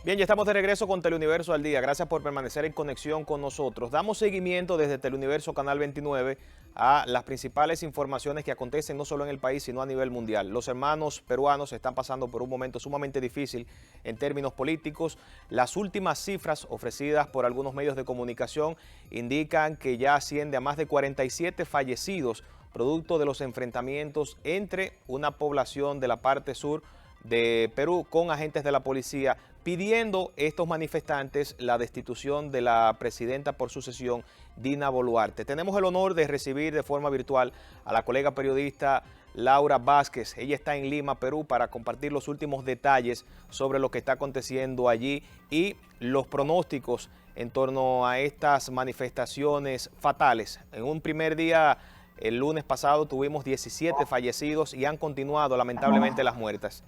Bien, ya estamos de regreso con Teleuniverso al Día. Gracias por permanecer en conexión con nosotros. Damos seguimiento desde Teleuniverso Canal 29 a las principales informaciones que acontecen no solo en el país, sino a nivel mundial. Los hermanos peruanos están pasando por un momento sumamente difícil en términos políticos. Las últimas cifras ofrecidas por algunos medios de comunicación indican que ya asciende a más de 47 fallecidos, producto de los enfrentamientos entre una población de la parte sur de Perú con agentes de la policía, pidiendo estos manifestantes la destitución de la presidenta por sucesión, Dina Boluarte. Tenemos el honor de recibir de forma virtual a la colega periodista Laura Vázquez. Ella está en Lima, Perú, para compartir los últimos detalles sobre lo que está aconteciendo allí y los pronósticos en torno a estas manifestaciones fatales. En un primer día, el lunes pasado, tuvimos 17 fallecidos y han continuado lamentablemente las muertes.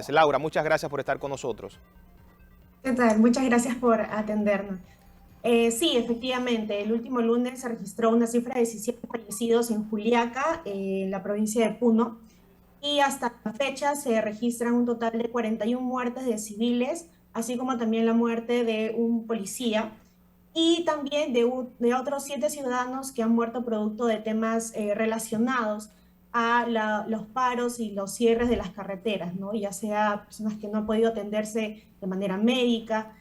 Laura, muchas gracias por estar con nosotros. ¿Qué tal? Muchas gracias por atendernos. Sí, efectivamente, el último lunes se registró una cifra de 17 fallecidos en Juliaca, en la provincia de Puno, y hasta la fecha se registran un total de 41 muertes de civiles, así como también la muerte de un policía y también de otros 7 ciudadanos que han muerto producto de temas relacionados a los paros y los cierres de las carreteras, ¿no? Ya sea personas que no han podido atenderse de manera médica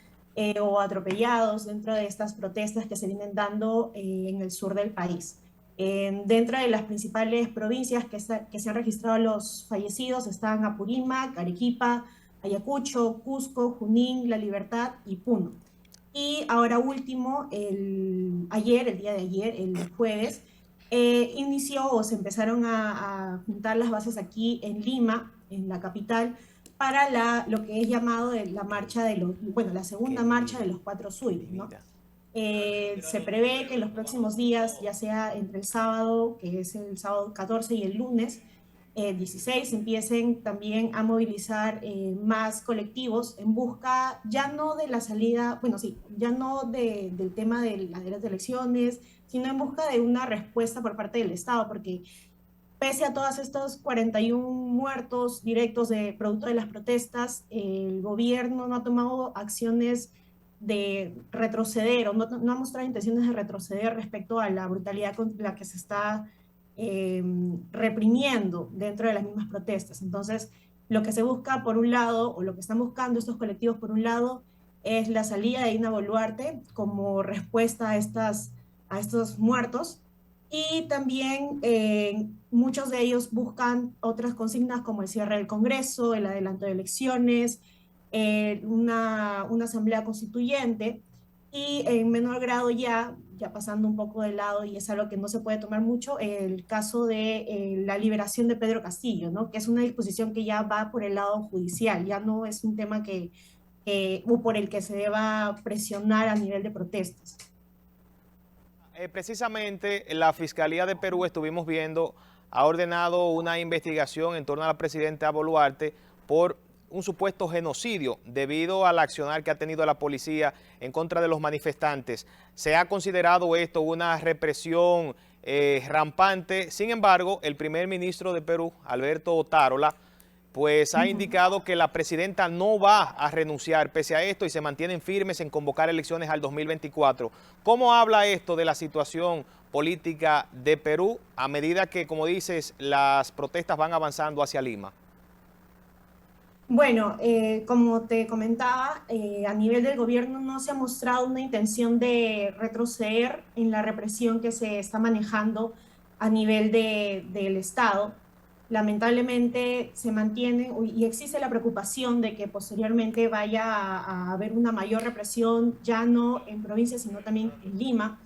o atropellados dentro de estas protestas que se vienen dando en el sur del país. Dentro de las principales provincias que se han registrado los fallecidos están Apurímac, Arequipa, Ayacucho, Cusco, Junín, La Libertad y Puno. Y ahora último, el día de ayer, el jueves, inició o se empezaron a juntar las bases aquí en Lima, en la capital, para lo que es llamado la marcha la segunda marcha de los Cuatro Sueños, ¿no? Se prevé que en los próximos días, ya sea entre el sábado, que es el sábado 14, y el lunes 16, empiecen también a movilizar más colectivos en busca ya no de la salida, bueno, sí, ya no del tema de las elecciones, sino en busca de una respuesta por parte del Estado, porque pese a todos estos 41 muertos directos de producto de las protestas, el gobierno no ha tomado acciones de retroceder o no ha mostrado intenciones de retroceder respecto a la brutalidad con la que se está reprimiendo dentro de las mismas protestas. Entonces, lo que se busca por un lado, o lo que están buscando estos colectivos por un lado, es la salida de Dina Boluarte como respuesta a estos muertos, y también muchos de ellos buscan otras consignas como el cierre del Congreso, el adelanto de elecciones, una asamblea constituyente, y en menor grado ya pasando un poco de lado, y es algo que no se puede tomar mucho, el caso de la liberación de Pedro Castillo, ¿no? Que es una disposición que ya va por el lado judicial, ya no es un tema o por el que se deba presionar a nivel de protestas. Precisamente la Fiscalía de Perú, estuvimos viendo, ha ordenado una investigación en torno a la presidenta Boluarte por un supuesto genocidio debido al accionar que ha tenido la policía en contra de los manifestantes. Se ha considerado esto una represión rampante. Sin embargo, el primer ministro de Perú, Alberto Otárola, pues ha indicado que la presidenta no va a renunciar pese a esto y se mantienen firmes en convocar elecciones al 2024. ¿Cómo habla esto de la situación política de Perú a medida que, como dices, las protestas van avanzando hacia Lima? Bueno, como te comentaba, a nivel del gobierno no se ha mostrado una intención de retroceder en la represión que se está manejando a nivel del Estado. Lamentablemente se mantiene y existe la preocupación de que posteriormente vaya a haber una mayor represión, ya no en provincias, sino también en Lima.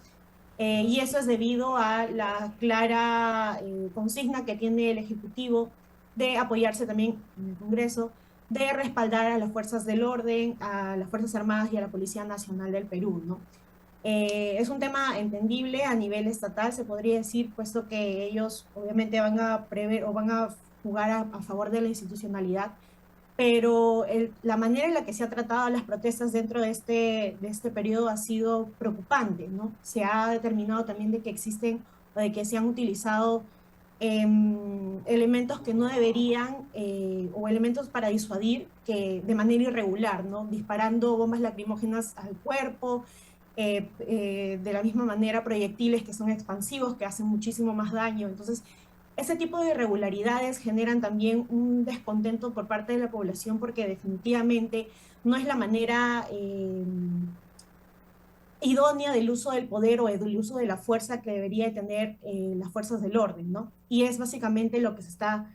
Y eso es debido a la clara consigna que tiene el Ejecutivo de apoyarse también en el Congreso, de respaldar a las fuerzas del orden, a las Fuerzas Armadas y a la Policía Nacional del Perú, ¿no? Es un tema entendible a nivel estatal, se podría decir, puesto que ellos obviamente van a prever o van a jugar a favor de la institucionalidad, pero la manera en la que se ha tratado las protestas dentro de este periodo ha sido preocupante, ¿no? Se ha determinado también de que existen o de que se han utilizado elementos que no deberían, o elementos para disuadir que de manera irregular, ¿no? Disparando bombas lacrimógenas al cuerpo, de la misma manera proyectiles que son expansivos, que hacen muchísimo más daño. Entonces, ese tipo de irregularidades generan también un descontento por parte de la población porque definitivamente no es la manera idónea del uso del poder o del uso de la fuerza que debería tener las fuerzas del orden, ¿no? Y es básicamente lo que se está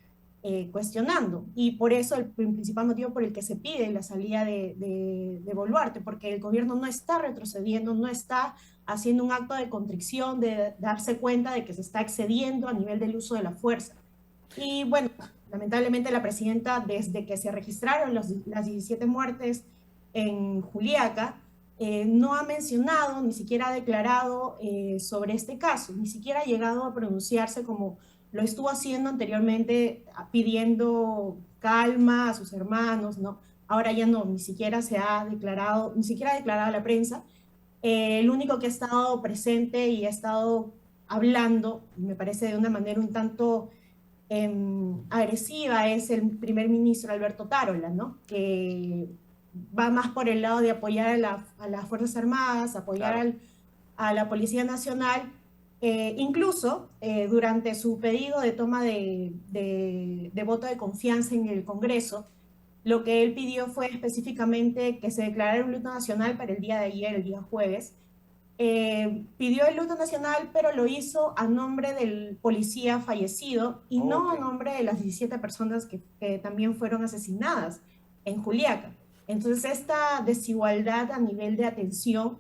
cuestionando. Y por eso el principal motivo por el que se pide la salida de Boluarte, porque el gobierno no está retrocediendo, no está haciendo un acto de contrición, de darse cuenta de que se está excediendo a nivel del uso de la fuerza. Y bueno, lamentablemente la presidenta, desde que se registraron las 17 muertes en Juliaca, no ha mencionado, ni siquiera ha declarado sobre este caso, ni siquiera ha llegado a pronunciarse como lo estuvo haciendo anteriormente, pidiendo calma a sus hermanos, ¿no? Ahora ya no, ni siquiera se ha declarado, ni siquiera ha declarado a la prensa. El único que ha estado presente y ha estado hablando, me parece de una manera un tanto agresiva, es el primer ministro Alberto Tarola, ¿no? Que va más por el lado de apoyar a las Fuerzas Armadas, apoyar Claro. a la Policía Nacional, incluso durante su pedido de toma de voto de confianza en el Congreso, lo que él pidió fue específicamente que se declarara un luto nacional para el día de ayer, el día jueves. Pidió el luto nacional, pero lo hizo a nombre del policía fallecido y no Ok. a nombre de las 17 personas que también fueron asesinadas en Juliaca. Entonces, esta desigualdad a nivel de atención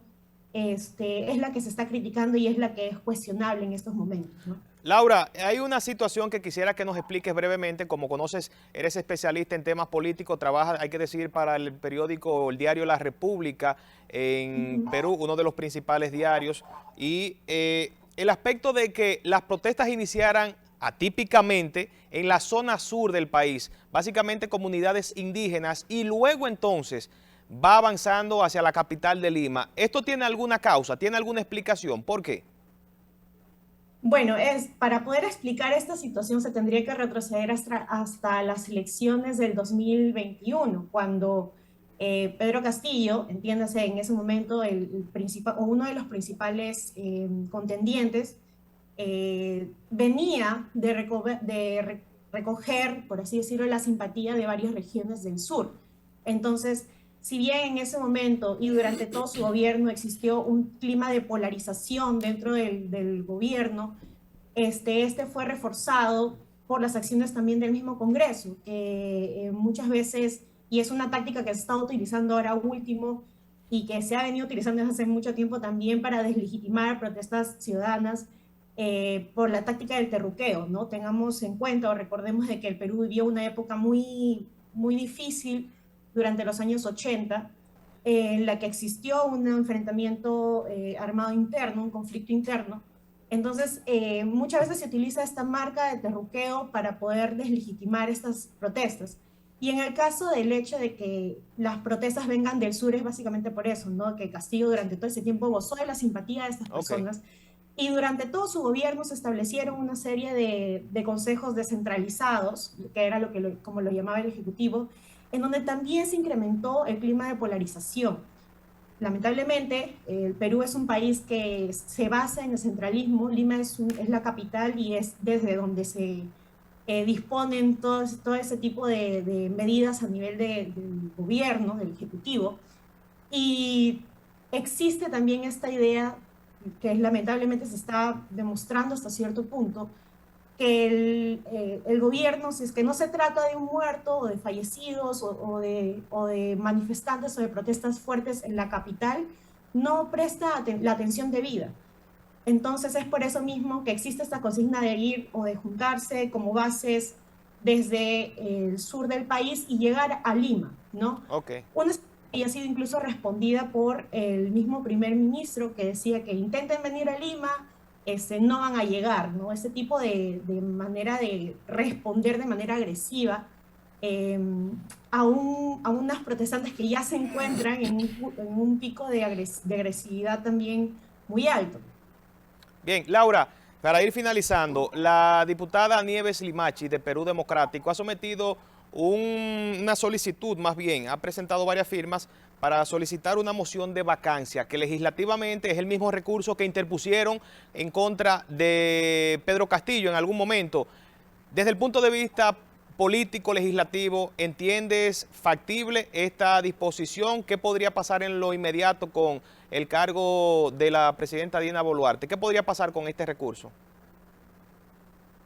es la que se está criticando y es la que es cuestionable en estos momentos, ¿no? Laura, hay una situación que quisiera que nos expliques brevemente. Como conoces, eres especialista en temas políticos, trabajas, hay que decir, para el periódico o el diario La República en Perú, uno de los principales diarios. Y el aspecto de que las protestas iniciaran atípicamente en la zona sur del país, básicamente comunidades indígenas, y luego entonces va avanzando hacia la capital de Lima. ¿Esto tiene alguna causa, tiene alguna explicación? ¿Por qué? Bueno, para poder explicar esta situación se tendría que retroceder hasta las elecciones del 2021, cuando Pedro Castillo, entiéndase en ese momento el principal, o uno de los principales contendientes, venía de recoger, por así decirlo, la simpatía de varias regiones del sur. Entonces, si bien en ese momento y durante todo su gobierno existió un clima de polarización dentro del gobierno, este fue reforzado por las acciones también del mismo Congreso, que muchas veces, y es una táctica que se está utilizando ahora último y que se ha venido utilizando desde hace mucho tiempo también para deslegitimar protestas ciudadanas por la táctica del terruqueo, ¿no? Tengamos en cuenta o recordemos de que el Perú vivió una época muy, muy difícil durante los años 80, en la que existió un enfrentamiento armado interno, un conflicto interno. Entonces, muchas veces se utiliza esta marca de terruqueo para poder deslegitimar estas protestas. Y en el caso del hecho de que las protestas vengan del sur es básicamente por eso, ¿no? Que Castillo durante todo ese tiempo gozó de la simpatía de estas Ok. personas y durante todo su gobierno se establecieron una serie de consejos descentralizados, que era como lo llamaba el Ejecutivo, en donde también se incrementó el clima de polarización. Lamentablemente, el Perú es un país que se basa en el centralismo. Lima es la capital y es desde donde se disponen todo ese tipo de medidas a nivel del gobierno, del Ejecutivo. Y existe también esta idea que lamentablemente se está demostrando hasta cierto punto, que el gobierno, si es que no se trata de un muerto o de fallecidos o de manifestantes o de protestas fuertes en la capital, no presta la atención debida. Entonces es por eso mismo que existe esta consigna de ir o de juntarse como bases desde el sur del país y llegar a Lima, ¿no? Ok. Una que ha sido incluso respondida por el mismo primer ministro que decía que intenten venir a Lima, no van a llegar, ¿no? Ese tipo de manera de responder de manera agresiva eh, a unas protestantes que ya se encuentran en un pico de agresividad también muy alto. Bien, Laura, Para ir finalizando, la diputada Nieves Limachi de Perú Democrático ha sometido una solicitud, más bien, ha presentado varias firmas para solicitar una moción de vacancia, que legislativamente es el mismo recurso que interpusieron en contra de Pedro Castillo en algún momento. Desde el punto de vista político, legislativo, ¿entiendes factible esta disposición? ¿Qué podría pasar en lo inmediato con el cargo de la presidenta Dina Boluarte? ¿Qué podría pasar con este recurso?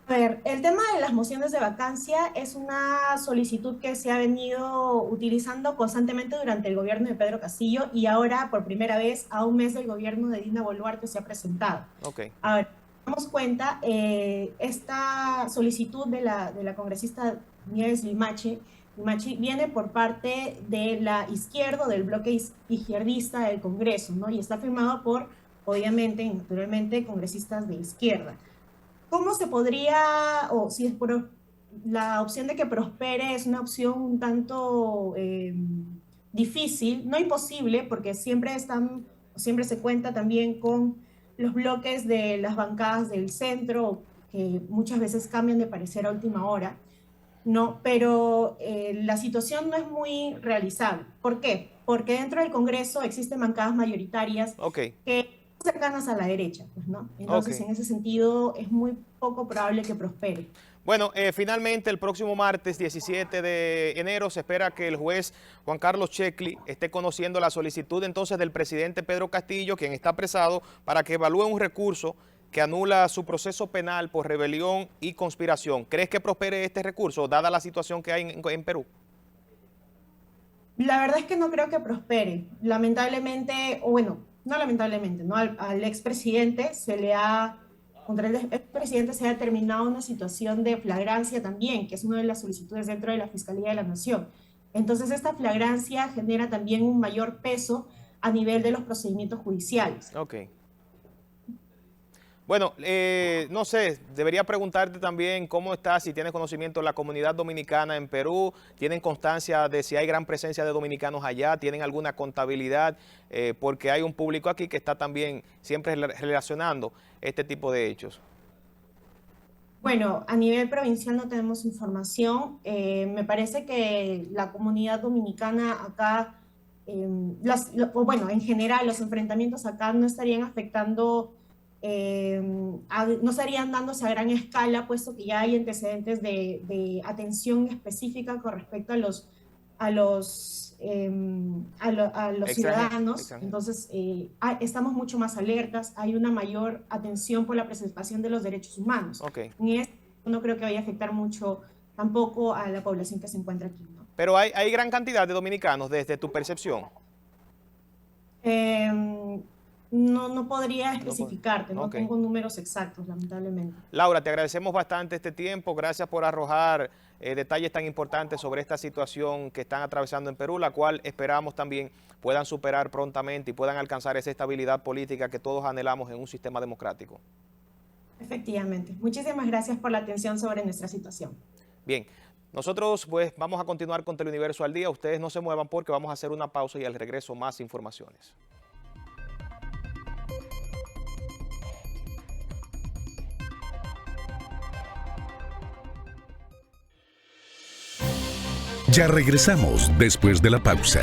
A ver, el tema de las mociones de vacancia es una solicitud que se ha venido utilizando constantemente durante el gobierno de Pedro Castillo y ahora por primera vez a un mes del gobierno de Dina Boluarte se ha presentado. Ok. A ver, damos cuenta, esta solicitud de la congresista Nieves Limachi viene por parte de la izquierda, del bloque izquierdista del Congreso, ¿no? Y está firmado por, obviamente, naturalmente, congresistas de izquierda. ¿Cómo se podría, o si es por la opción de que prospere, es una opción un tanto difícil, no imposible, porque siempre se cuenta también con los bloques de las bancadas del centro, que muchas veces cambian de parecer a última hora, ¿no? Pero la situación no es muy realizable. ¿Por qué? Porque dentro del Congreso existen bancadas mayoritarias que cercanas a la derecha, pues, ¿no? Entonces, en ese sentido, es muy poco probable que prospere. Bueno, finalmente el próximo martes 17 de enero se espera que el juez Juan Carlos Checli esté conociendo la solicitud entonces del presidente Pedro Castillo, quien está apresado, para que evalúe un recurso que anula su proceso penal por rebelión y conspiración. ¿Crees que prospere este recurso, dada la situación que hay en Perú? La verdad es que no creo que prospere. Lamentablemente, o bueno, no lamentablemente, ¿no? Al expresidente contra el expresidente se ha determinado una situación de flagrancia también, que es una de las solicitudes dentro de la Fiscalía de la Nación. Entonces, esta flagrancia genera también un mayor peso a nivel de los procedimientos judiciales. Ok. Bueno, no sé, debería preguntarte también cómo está, si tienes conocimiento de la comunidad dominicana en Perú, tienen constancia de si hay gran presencia de dominicanos allá, tienen alguna contabilidad, porque hay un público aquí que está también siempre relacionando este tipo de hechos. Bueno, a nivel provincial no tenemos información. Me parece que la comunidad dominicana acá, bueno, en general los enfrentamientos acá no estarían afectando, no estarían dándose a gran escala, puesto que ya hay antecedentes de atención específica con respecto a los ciudadanos. Entonces, estamos mucho más alertas, hay una mayor atención por la preservación de los derechos humanos. Y esto no creo que vaya a afectar mucho tampoco a la población que se encuentra aquí, ¿no? Pero hay gran cantidad de dominicanos desde tu percepción. No podría especificarte, no tengo números exactos, lamentablemente. Laura, te agradecemos bastante este tiempo, gracias por arrojar detalles tan importantes sobre esta situación que están atravesando en Perú, la cual esperamos también puedan superar prontamente y puedan alcanzar esa estabilidad política que todos anhelamos en un sistema democrático. Efectivamente. Muchísimas gracias por la atención sobre nuestra situación. Bien, nosotros pues vamos a continuar con Teleuniverso al Día. Ustedes no se muevan porque vamos a hacer una pausa y al regreso más informaciones. Ya regresamos después de la pausa.